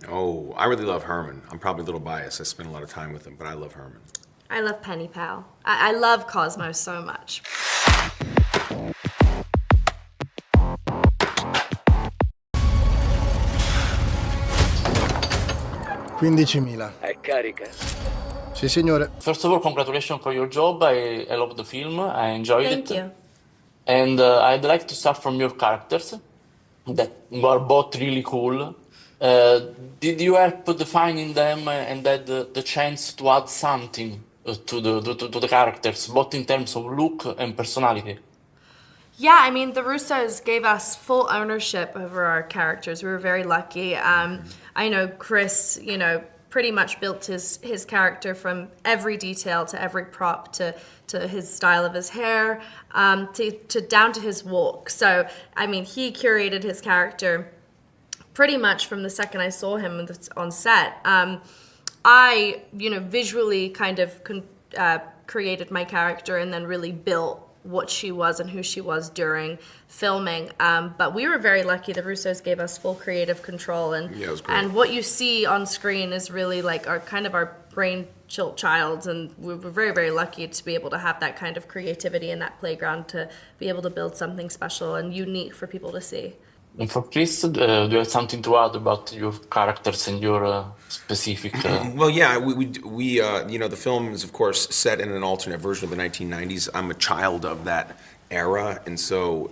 Oh, I really love Herman. I'm probably a little biased. I spent a lot of time with him, but I love Herman. I love Penny Pal. I love Cosmo so much. $15.000. È carica. Sì, signore. First of all, congratulations for your job. I love the film. I enjoyed it. Thank you. And I'd like to start from your characters, that were both really cool. Did you help defining them and had the chance to add something to the characters, both in terms of look and personality? Yeah, I mean, the Russos gave us full ownership over our characters. We were very lucky. I know Chris, pretty much built his character from every detail to every prop to his style of his hair, to down to his walk. So, I mean, he curated his character pretty much from the second I saw him on set. I, visually kind of created my character and then really built what she was and who she was during filming. But we were very lucky. The Russos gave us full creative control, and Yeah, it was great. and what you see on screen is really like our brain child, and we were very, very lucky to be able to have that kind of creativity in that playground to be able to build something special and unique for people to see. And for Chris, do you have something to add about your characters and your specific? Well, yeah, we the film is, of course, set in an alternate version of the 1990s. I'm a child of that era, and so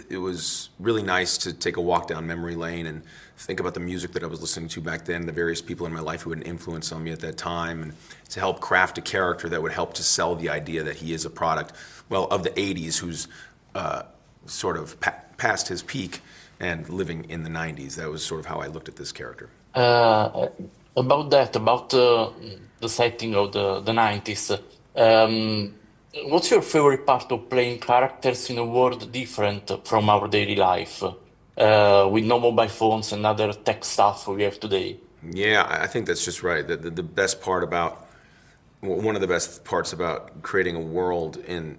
it was really nice to take a walk down memory lane and think about the music that I was listening to back then, the various people in my life who had an influence on me at that time, and to help craft a character that would help to sell the idea that he is a product, well, of the 80s, who's sort of past his peak and living in the 90s. That was sort of how I looked at this character. About the setting of the 90s, what's your favorite part of playing characters in a world different from our daily life, with no mobile phones and other tech stuff we have today? Yeah, I think that's just right. The best part about, one of the best parts about creating a world in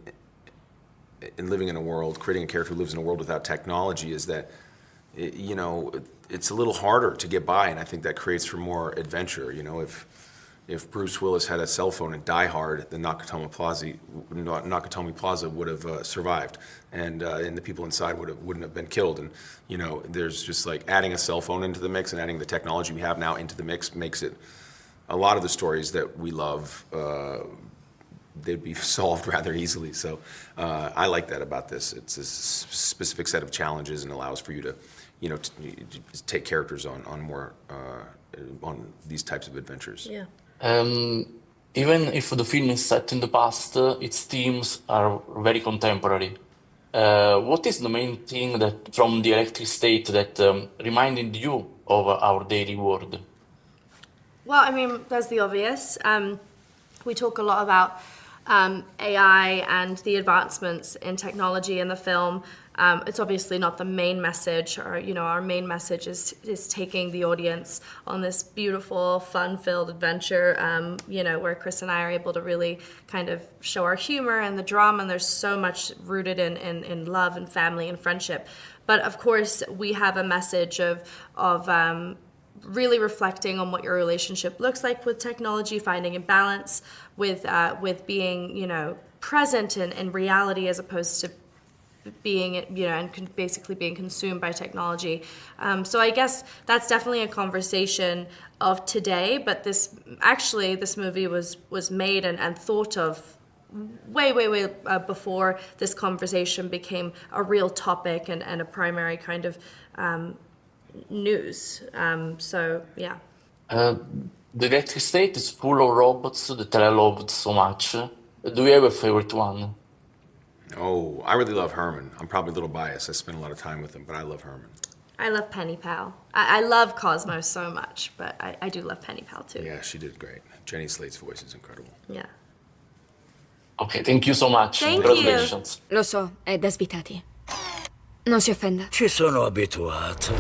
living in a world, creating a character who lives in a world without technology is that, it's a little harder to get by, and I think that creates for more adventure. If Bruce Willis had a cell phone in Die Hard, then Nakatomi Plaza would have survived, and the people inside wouldn't have been killed. And there's just like adding a cell phone into the mix and adding the technology we have now into the mix makes it a lot of the stories that we love. They'd be solved rather easily. So I like that about this. It's a specific set of challenges and allows for you to, to take characters on more on these types of adventures. Yeah. Even if the film is set in the past, its themes are very contemporary. What is the main thing that from the Electric State that reminded you of our daily world? Well, I mean, there's the obvious. We talk a lot about AI and the advancements in technology in the film. It's obviously not the main message. Our main message is taking the audience on this beautiful, fun-filled adventure, where Chris and I are able to really kind of show our humor and the drama, and there's so much rooted in love and family and friendship. But of course, we have a message of really reflecting on what your relationship looks like with technology, finding a balance with being, present in reality as opposed to being, and basically being consumed by technology. So I guess that's definitely a conversation of today, but this movie was made and thought of way before this conversation became a real topic and a primary kind of news. So yeah. The Electric State is full of robots that I loved so much. Do you have a favorite one? Oh, I really love Herman. I'm probably a little biased. I spent a lot of time with him, but I love Herman. I love Penny Pal. I love Cosmo so much, but I do love Penny Pal too. Yeah, she did great. Jenny Slate's voice is incredible. Yeah. Okay, thank you so much. Thank Congratulations. Lo so, è da svitati. Non si offenda. Ci sono abituato.